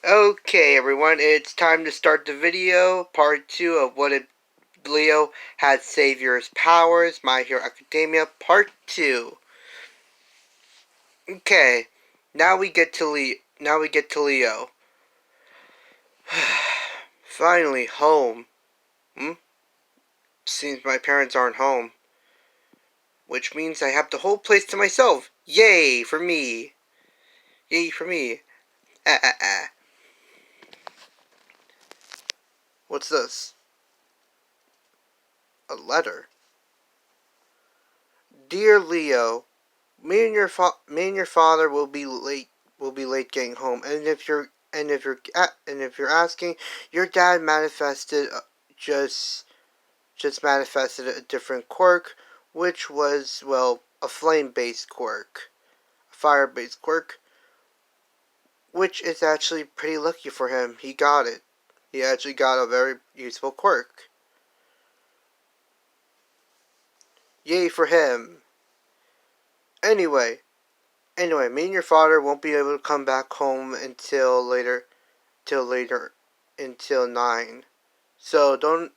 Okay, everyone, it's time to start the video, part 2 of what if Leo had Saviour's powers, My Hero Academia, part 2. Okay, now we get to Leo. Finally, home. Seems my parents aren't home. Which means I have the whole place to myself. Yay for me. Yay for me. Ah, ah, ah. What's this? A letter. Dear Leo, me and your father will be late. Will be late getting home. And if you're asking, your dad just manifested a different quirk, which was a flame-based quirk, a fire-based quirk, which is actually pretty lucky for him. He got it. He actually got a very useful quirk. Yay for him. Anyway, me and your father won't be able to come back home until later, until 9. So don't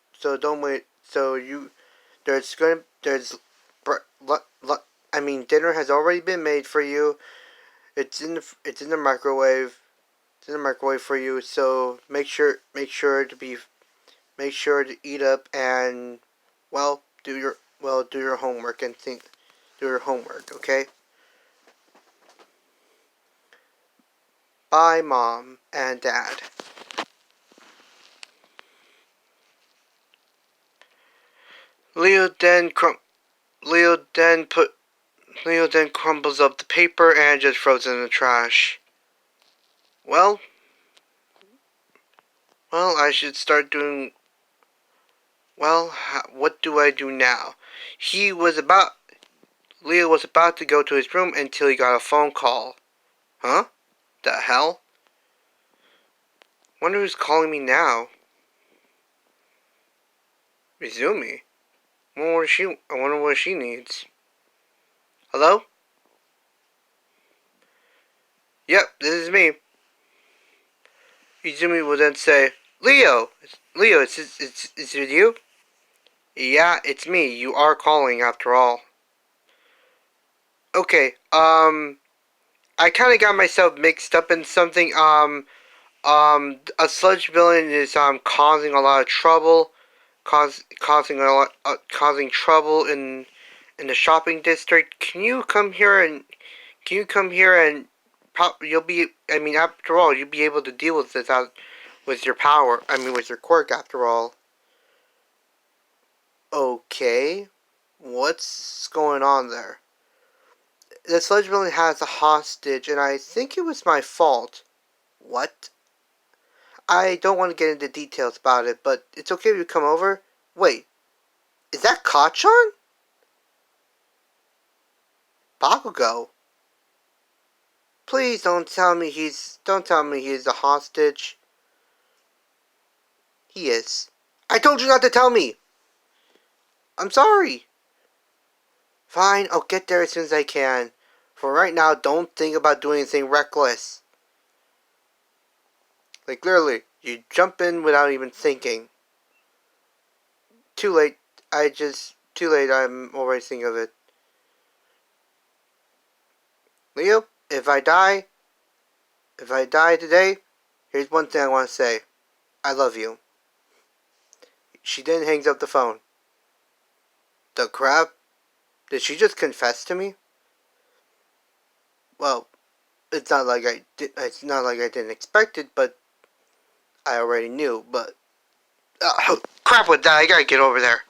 wait. So you, there's gonna, there's, I mean, dinner has already been made for you. It's in the microwave. It's in the microwave for you. So make sure to eat up and, do your homework and do your homework. Okay. Bye, Mom and Dad. Leo then crum- Leo then put Leo then crumbles up the paper and just throws it in the trash. Well, I should start doing. What do I do now? He was about. Leo was about to go to his room until he got a phone call. Huh? The hell? Wonder who's calling me now. Izumi. I wonder what she needs. Hello? Yep, this is me. Izumi will then say, Leo, is it you? Yeah, it's me. You are calling after all. Okay, I kind of got myself mixed up in something. A sludge villain is causing a lot of trouble, causing trouble in the shopping district. Can you come here and you'll be. I mean, after all, you'll be able to deal with this with your power. I mean, with your quirk. After all. Okay, what's going on there? The sludge villain has a hostage, and I think it was my fault. What? I don't want to get into details about it, but it's okay if you come over. Wait, is that Kachan? Bakugo? Please don't tell me he's a hostage. He is. I told you not to tell me. I'm sorry. Fine, I'll get there as soon as I can. For right now, don't think about doing anything reckless. Like literally, you jump in without even thinking. Too late. Too late. I'm already thinking of it. Leo, if I die today, here's one thing I want to say. I love you. She then hangs up the phone. The crap? Did she just confess to me? Well, it's not like I didn't expect it, but I already knew. But crap with that. I gotta get over there.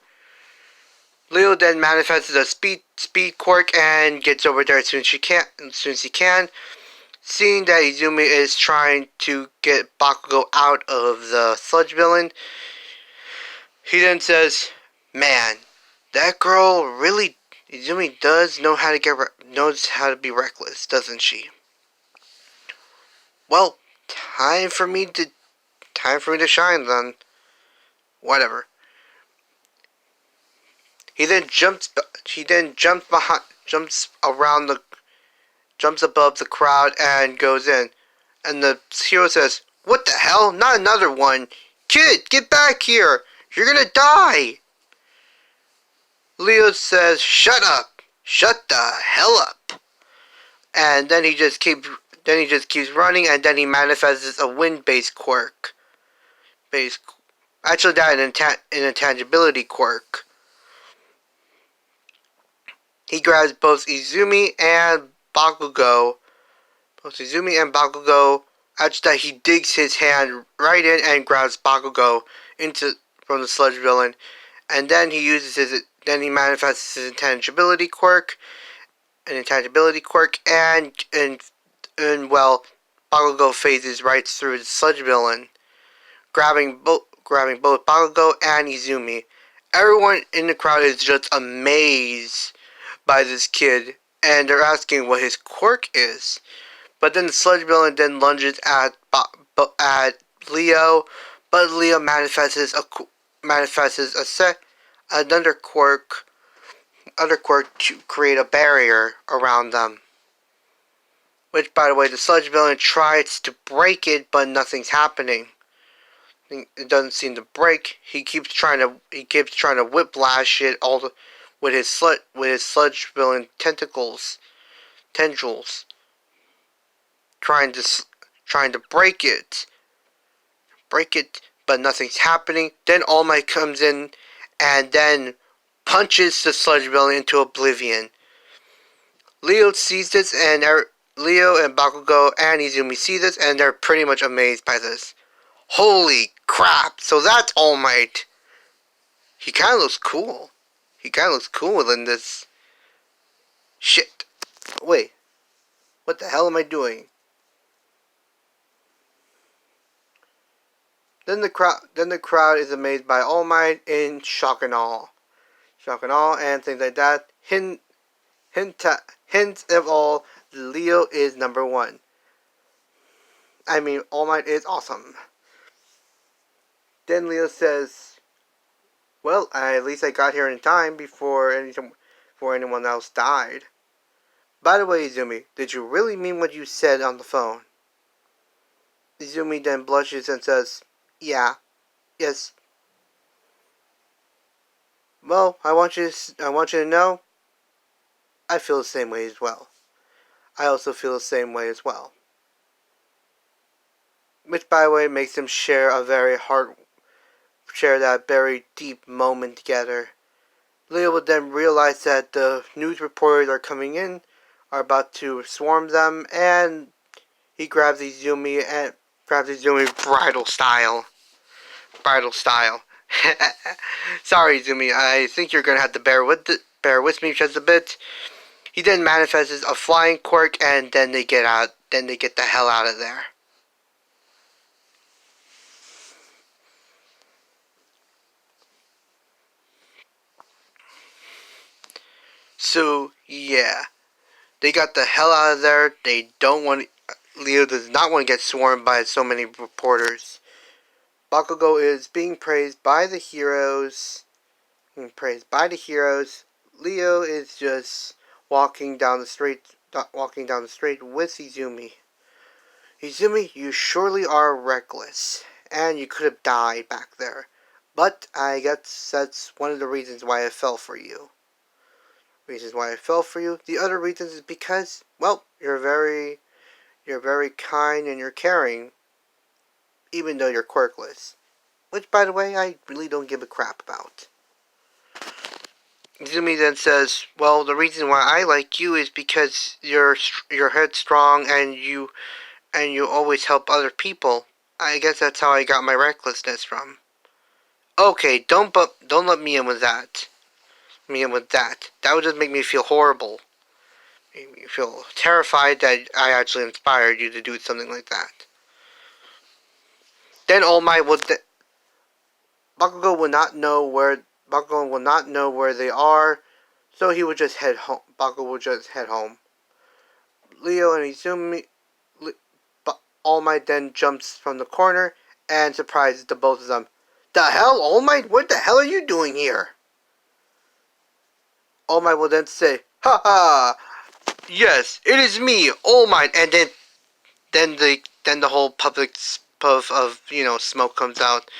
Leo then manifests a speed quirk and gets over there as soon as he can. Seeing that Izumi is trying to get Bakugo out of the sludge villain, he then says, "Man, that girl really Izumi does know how to knows how to be reckless, doesn't she?" Well, time for me to shine then. Whatever. He then jumps above the crowd and goes in. And the hero says, What the hell? Not another one! Kid, get back here! You're gonna die! Leo says, shut up! Shut the hell up! And then he just keeps running, and then he manifests a wind-based quirk. Actually, that an intangibility quirk. He grabs both Izumi and Bakugo. After that, he digs his hand right in and grabs Bakugo from the sludge villain, and then he manifests his intangibility quirk, and well, Bakugo phases right through the sludge villain, grabbing both Bakugo and Izumi. Everyone in the crowd is just amazed by this kid, and they're asking what his quirk is. But then the sludge villain then lunges at Leo, but Leo manifests another quirk to create a barrier around them. Which, by the way, the sludge villain tries to break it, but nothing's happening. It doesn't seem to break. He keeps trying to whiplash it with his sludge villain tendrils, trying to break it, but nothing's happening. Then All Might comes in and then punches the sludge villain into oblivion. Leo sees this, and Leo and Bakugo and Izumi see this, and they're pretty much amazed by this. Holy crap! So that's All Might. He kind of looks cool. He kind of looks cool in this. Shit. Wait. What the hell am I doing? Then the crowd is amazed by All Might in shock and awe, and things like that. Hint of all, Leo is number one. I mean, All Might is awesome. Then Leo says, "Well, at least I got here in time before anyone else died." By the way, Izumi, did you really mean what you said on the phone? Izumi then blushes and says, "Yeah, yes." Well, I want you to know, I feel the same way as well. I also feel the same way as well. Which, by the way, makes them share that very deep moment together. Leo would then realize that the news reporters are coming in, are about to swarm them, and he grabs Izumi bridal style. Sorry, Izumi. I think you're gonna have to bear with me just a bit. He then manifests a flying quirk, and then they get out. Then they get the hell out of there. So yeah, they got the hell out of there. Leo does not want to get swarmed by so many reporters. Bakugo is being praised by the heroes. Leo is just walking down the street with Izumi. Izumi, you surely are reckless, and you could have died back there. But I guess that's one of the reasons why I fell for you. The other reasons is because, well, you're very kind and you're caring, even though you're quirkless. Which, by the way, I really don't give a crap about. Izumi then says, well, the reason why I like you is because you're headstrong and you always help other people. I guess that's how I got my recklessness from. Okay, don't let me in with that. That would just make me feel horrible. Make me feel terrified that I actually inspired you to do something like that. Then All Might Bakugo will not know where they are, so he would just head home. Bakugo will just head home. Leo and Izumi, All Might then jumps from the corner and surprises the both of them. The hell, All Might? What the hell are you doing here? All Might will then say, "Ha ha! Yes, it is me, All Might," and then the whole public clump of smoke comes out.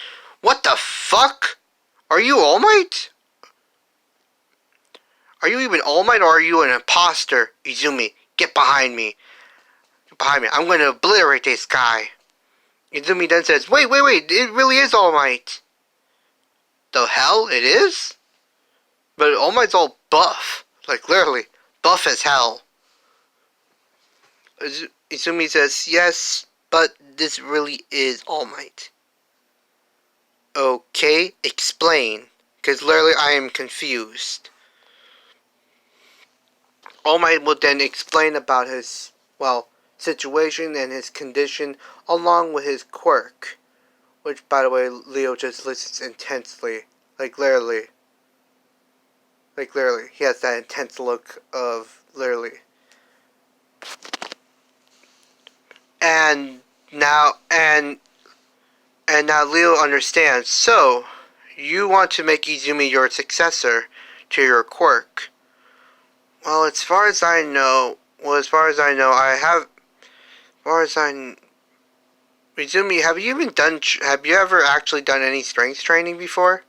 What the fuck? Are you All Might? Are you even All Might, or are you an imposter? Izumi, get behind me. Get behind me. I'm going to obliterate this guy. Izumi then says, wait, it really is All Might. The hell? It is? But All Might's all buff. Like, literally, buff as hell. Izumi says, yes, but this really is All Might. Okay, explain. Because literally I am confused. All Might will then explain about his, situation and his condition along with his quirk. Which, by the way, Leo just listens intensely. Like, literally. He has that intense look of, literally. And now Leo understands. So, you want to make Izumi your successor to your quirk. Well, as far as I know, Izumi, have you ever actually done any strength training before?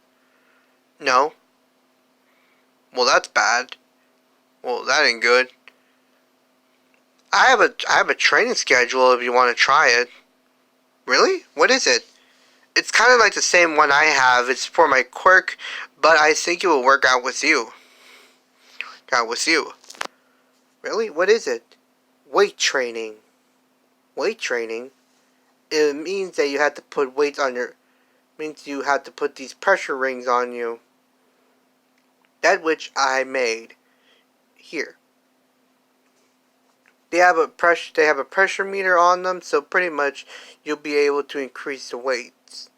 No? Well, that's bad. Well, that ain't good. I have a training schedule if you want to try it. Really? What is it? It's kind of like the same one I have. It's for my quirk, but I think it will work out with you. Really? What is it? Weight training. Weight training? It means that you have to put weights on your... means you have to put these pressure rings on you. That which I made. Here. They have a pressure meter on them, so pretty much you'll be able to increase the weights.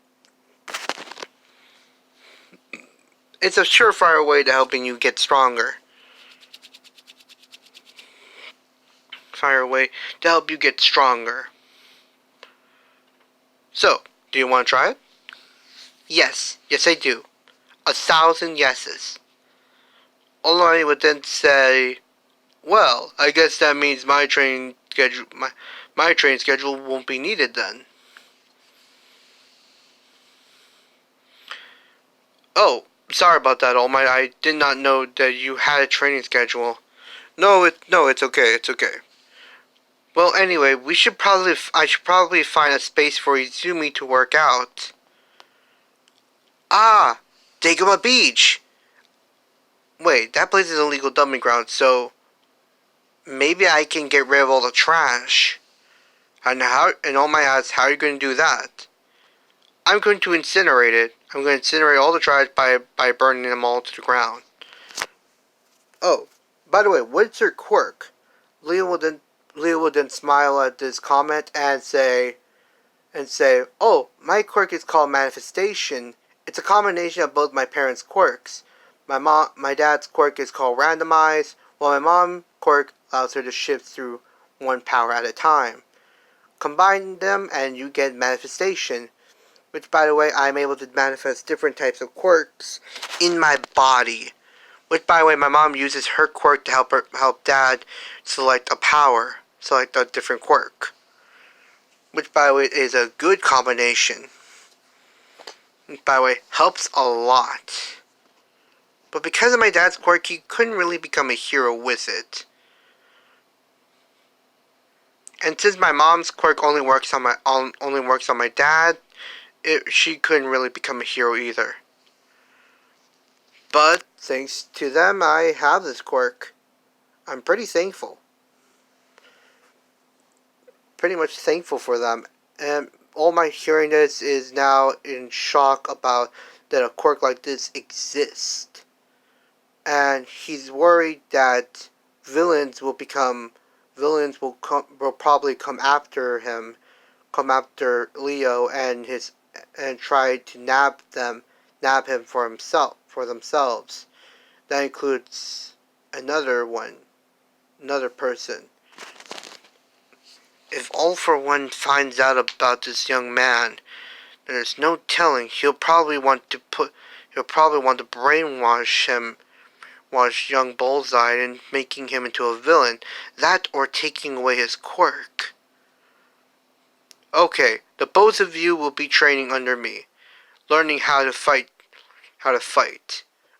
It's a surefire way to helping you get stronger. So, do you want to try it? Yes I do. 1,000 yeses. Olari would then say, well, I guess that means my training schedule won't be needed then. Oh, sorry about that, All Might. I did not know that you had a training schedule. No, it's okay. Well, anyway, I should probably find a space for Izumi to work out. Ah, Dagoma Beach. Wait, that place is a legal dumping ground, so maybe I can get rid of all the trash. And All Might asks, how are you going to do that? I'm going to incinerate it. I'm going to incinerate all the trash by burning them all to the ground. Oh, by the way, what's your quirk? Leo will then smile at this comment and say, oh, my quirk is called Manifestation. It's a combination of both my parents' quirks. My dad's quirk is called Randomize, while my mom's quirk allows her to shift through one power at a time. Combine them and you get Manifestation, which, by the way, I'm able to manifest different types of quirks in my body. Which, by the way, my mom uses her quirk to help Dad select a different quirk. Which, by the way, is a good combination. Which, by the way, helps a lot. But because of my dad's quirk, he couldn't really become a hero with it. And since my mom's quirk only works on my dad, she couldn't really become a hero either. But thanks to them, I have this quirk. I'm pretty thankful. Pretty much thankful for them. And All Might hearing this is now in shock about that a quirk like this exists. And he's worried that villains will probably come after him, come after Leo and try to nab him for themselves. That includes another person. If All for One finds out about this young man, there's no telling he'll probably want to brainwash young Bullseye and making him into a villain. That or taking away his quirk. Okay, The both of you will be training under me, learning how to fight.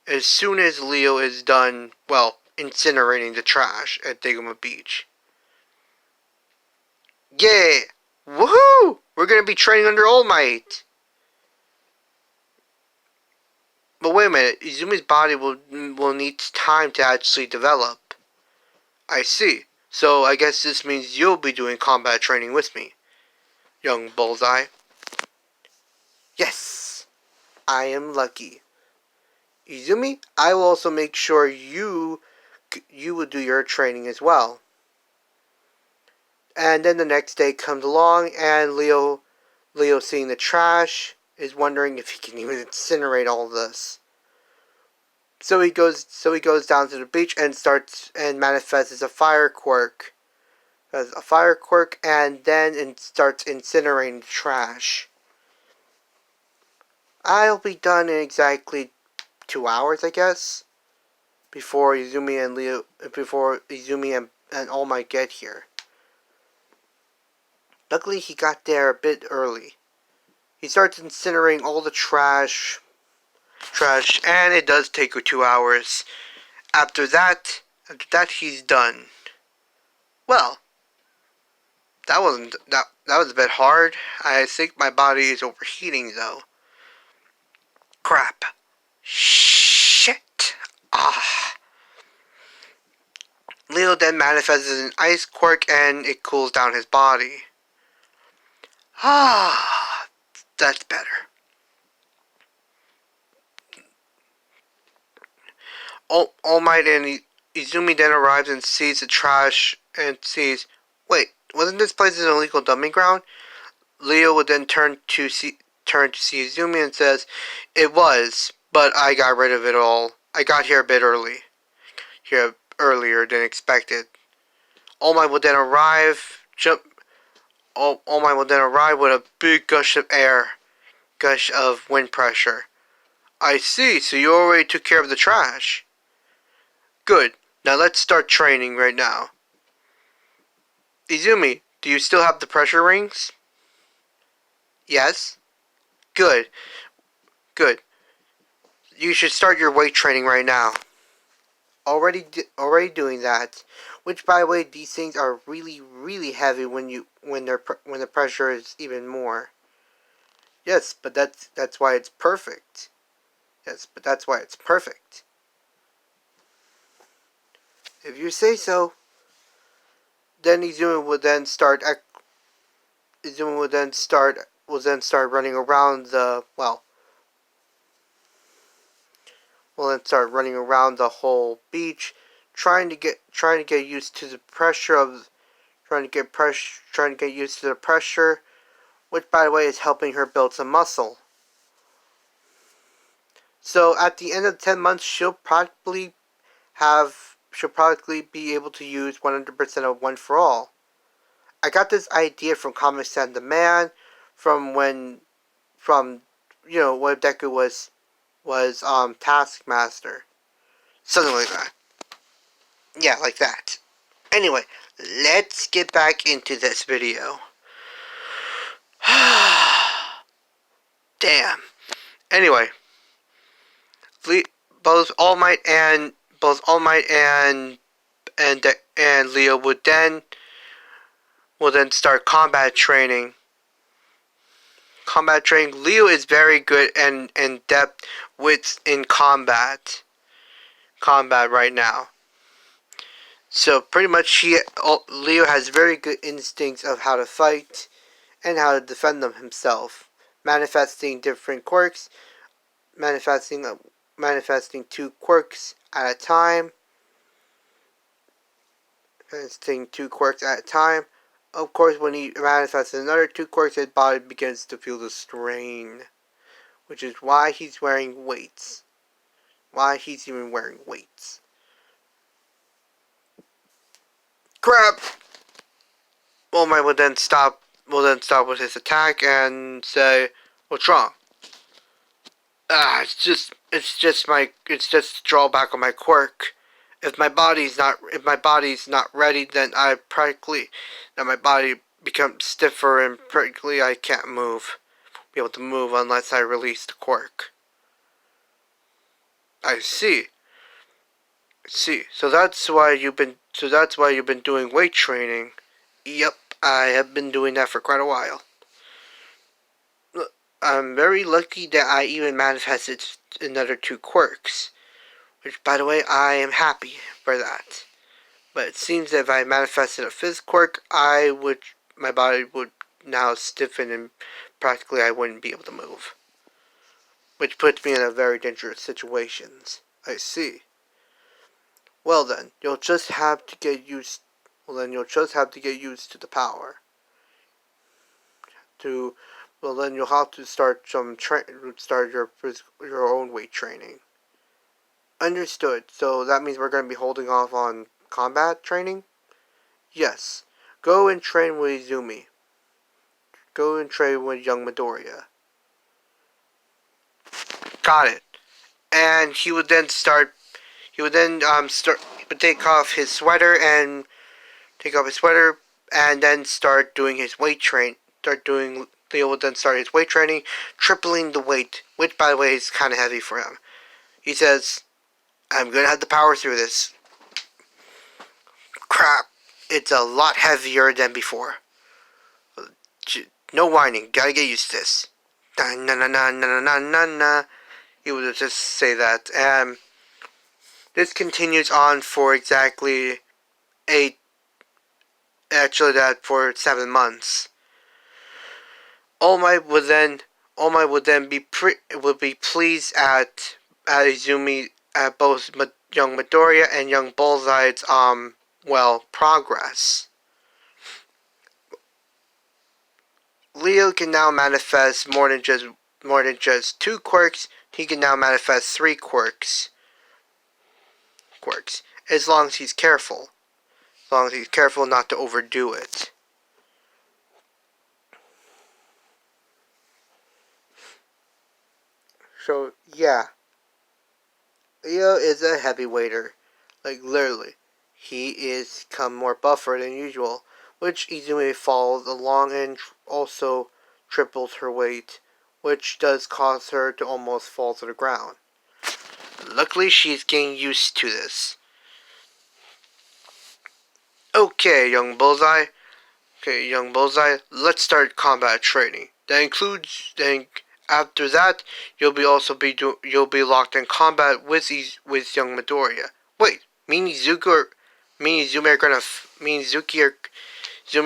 As soon as Leo is done, well, incinerating the trash at Digama Beach. Yeah! Woohoo! We're gonna be training under All Might! But wait a minute, Izumi's body will need time to actually develop. I see. So I guess this means you'll be doing combat training with me, young Bullseye. Yes! I am lucky. Izumi, I will also make sure you will do your training as well. And then the next day comes along, and Leo, seeing the trash, is wondering if he can even incinerate all this. So he goes down to the beach and manifests as a fire quirk. And then starts incinerating the trash. I'll be done in exactly 2 hours, I guess, before Izumi and All Might get here. Luckily, he got there a bit early. He starts incinerating all the trash, and it does take 2 hours. After that, he's done. Well, that was a bit hard. I think my body is overheating, though. Crap. Shit. Leo then manifests as an ice quirk, and it cools down his body. That's better. All Might and Izumi then arrives and sees the trash and sees, wait, wasn't this place an illegal dumping ground? Leo would then turn to see Izumi and says, it was, but I got rid of it all. I got here a bit earlier than expected. All Might will then arrive with a big gush of wind pressure. I see, so you already took care of the trash. Good, now let's start training right now. Izumi, do you still have the pressure rings? Yes. Good. You should start your weight training right now. Already doing that. Which, by the way, these things are really, really heavy when the pressure is even more. Yes, but that's why it's perfect. If you say so. Then Izumi will then start running around the whole beach, trying to get used to the pressure, which, by the way, is helping her build some muscle. So at the end of 10 months, she'll probably be able to use 100% of One for All. I got this idea from Comics on Demand, from when Deku was Taskmaster. Something like that. Yeah, like that. Anyway, let's get back into this video. Damn. Anyway, both All Might and Leo will then start combat training. Leo is very good and in depth in combat right now. So pretty much Leo has very good instincts of how to fight and how to defend them himself, manifesting different quirks, manifesting 2 quirks at a time. Of course, when he manifests another 2 quirks, his body begins to feel the strain, which is why he's wearing weights. Why he's even wearing weights. Crap! All Might will then stop with his attack and say, "What's wrong?" It's just drawback on my quirk. If my body's not ready, then my body become stiffer and practically I can't be able to move unless I release the quirk. I see. So that's why you've been doing weight training. Yep, I have been doing that for quite a while. I'm very lucky that I even manifested another 2 quirks. Which, by the way, I am happy for that. But it seems that if I manifested a 5th quirk, my body would now stiffen and practically I wouldn't be able to move. Which puts me in a very dangerous situation. I see. Well then, you'll just have to get used. You'll just have to get used to the power. Then you'll have to start your own weight training. Understood. So that means we're going to be holding off on combat training? Yes. Go and train with Izumi. Go and train with young Midoriya. Got it. And he would then take off his sweater and then start doing his weight train. Leo would then start his weight training, tripling the weight, which by the way is kind of heavy for him. He says, I'm gonna have to power through this. Crap, it's a lot heavier than before. No whining, gotta get used to this. Na na na na na na na na. He would just say that. And this continues on for exactly for 7 months. All Might would then be pleased at Izumi at both young Midoriya and young Bullseye's progress. Leo can now manifest more than just 2 quirks. He can now manifest 3 quirks. As long as he's careful. As long as he's careful not to overdo it. So, yeah. Leo is a heavyweighter. Like, literally. He is become more buffer than usual, which Izumi follows along and also triples her weight, which does cause her to almost fall to the ground. Luckily, she's getting used to this. Okay, young Bullseye, let's start combat training. After that, you'll be locked in combat with young Midoriya. Wait, me and Izumi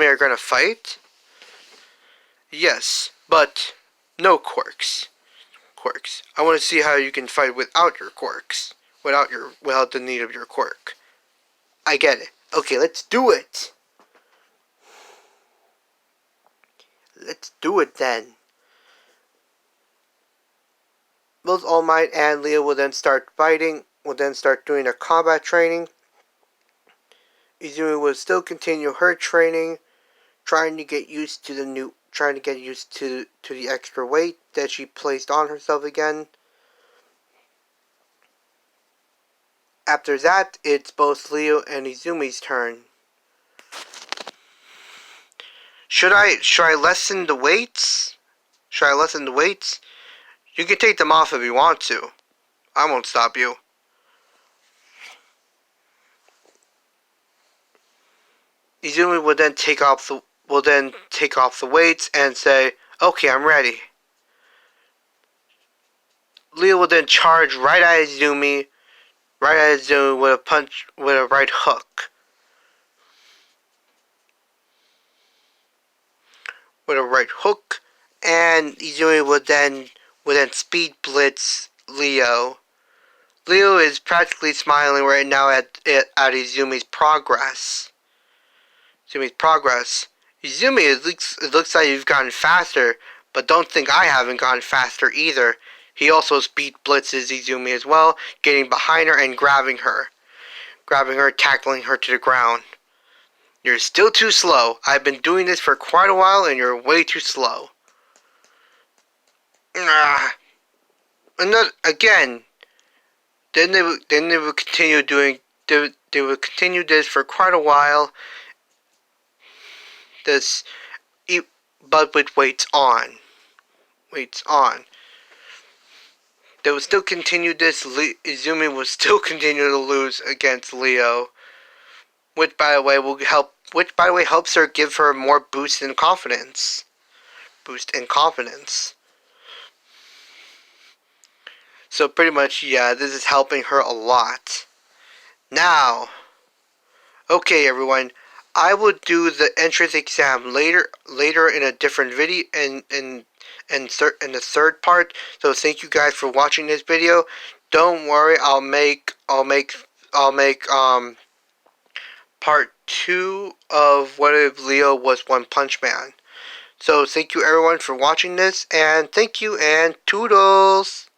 are gonna fight? Yes, but no quirks. I want to see how you can fight without your quirks, without the need of your quirk. I get it. Okay, let's do it. Let's do it then. Both All Might and Leo will then start fighting. Will then start doing their combat training. Izumi will still continue her training, trying to get used to the extra weight that she placed on herself again. After that, it's both Leo and Izumi's turn. Should I lessen the weights? You can take them off if you want to. I won't stop you. Izumi will then take off the weights and say, "Okay, I'm ready." Leo will then charge right at Izumi with a right hook. And Izumi would then speed blitz Leo. Leo is practically smiling right now at Izumi's progress. Izumi, it looks like you've gotten faster, but don't think I haven't gotten faster either. He also speed blitzes Izumi as well, getting behind her and grabbing her, tackling her to the ground. You're still too slow. I've been doing this for quite a while and you're way too slow. Again. Then they would continue they would continue this for quite a while. but with weights on. Weights on. They will still continue this. Izumi will still continue to lose against Leo, which by the way helps her give her more boost in confidence. Boost in confidence. So pretty much, yeah, this is helping her a lot. Now, okay, everyone, I will do the entrance exam later in a different video in the third part. So thank you guys for watching this video. Don't worry, I'll make part 2 of what if Leo was One Punch Man. So thank you everyone for watching this, and thank you and toodles.